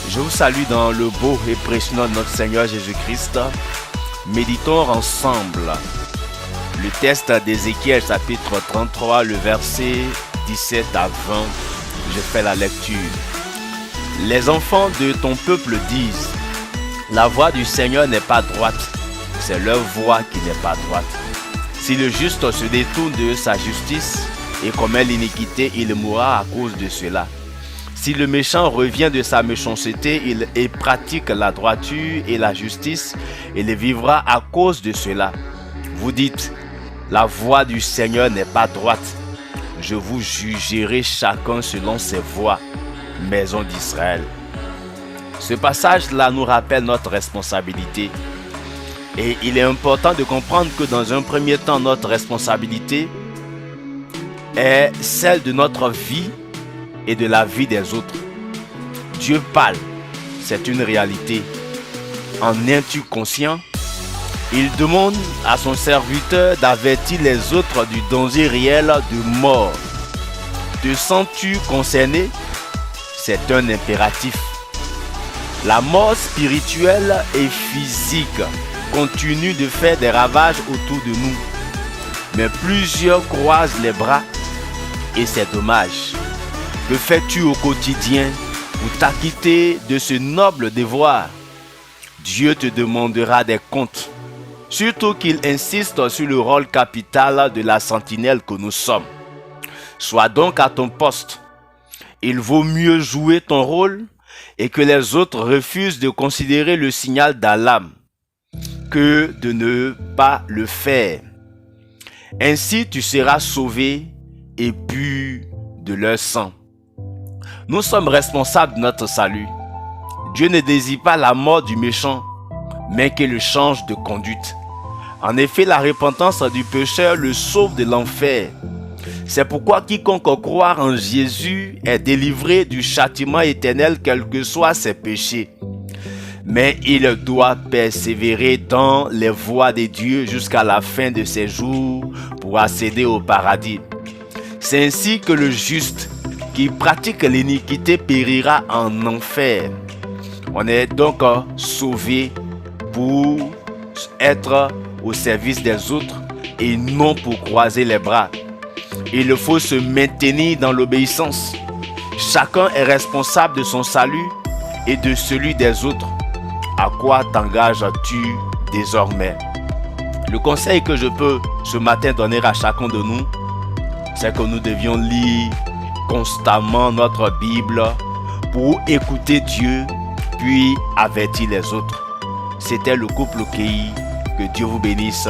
Je vous salue dans le beau et précieux nom de notre Seigneur Jésus-Christ. Méditons ensemble le texte d'Ézéchiel chapitre 33, le verset 17 à 20. Je fais la lecture. Les enfants de ton peuple disent: la voie du Seigneur n'est pas droite, c'est leur voie qui n'est pas droite. Si le juste se détourne de sa justice et commet l'iniquité, il mourra à cause de cela. Si le méchant revient de sa méchanceté, il pratique la droiture et la justice, il vivra à cause de cela. Vous dites: la voie du Seigneur n'est pas droite. Je vous jugerai chacun selon ses voies, maison d'Israël. Ce passage-là nous rappelle notre responsabilité. Et il est important de comprendre que dans un premier temps, notre responsabilité est celle de notre vie et de la vie des autres. Dieu parle, c'est une réalité. En es-tu conscient? Il demande à son serviteur d'avertir les autres du danger réel de mort. Te sens-tu concerné? C'est un impératif. La mort spirituelle et physique continue de faire des ravages autour de nous. Mais plusieurs croisent les bras et c'est dommage. Que fais-tu au quotidien pour t'acquitter de ce noble devoir? Dieu te demandera des comptes. Surtout qu'il insiste sur le rôle capital de la sentinelle que nous sommes. Sois donc à ton poste. Il vaut mieux jouer ton rôle et que les autres refusent de considérer le signal d'alarme que de ne pas le faire. Ainsi tu seras sauvé et pur de leur sang. Nous sommes responsables de notre salut. Dieu ne désire pas la mort du méchant, mais qu'il change de conduite. En effet, la repentance du pécheur le sauve de l'enfer. C'est pourquoi quiconque croit en Jésus est délivré du châtiment éternel, quels que soient ses péchés. Mais il doit persévérer dans les voies de Dieu jusqu'à la fin de ses jours pour accéder au paradis. C'est ainsi que le juste qui pratique l'iniquité périra en enfer. On est donc sauvé pour être au service des autres et non pour croiser les bras. Il faut se maintenir dans l'obéissance. Chacun est responsable de son salut et de celui des autres. À quoi t'engages-tu désormais? Le conseil que je peux ce matin donner à chacun de nous, c'est que nous devions lire constamment notre Bible pour écouter Dieu, puis avertir les autres. C'était le couple Kei. Que Dieu vous bénisse.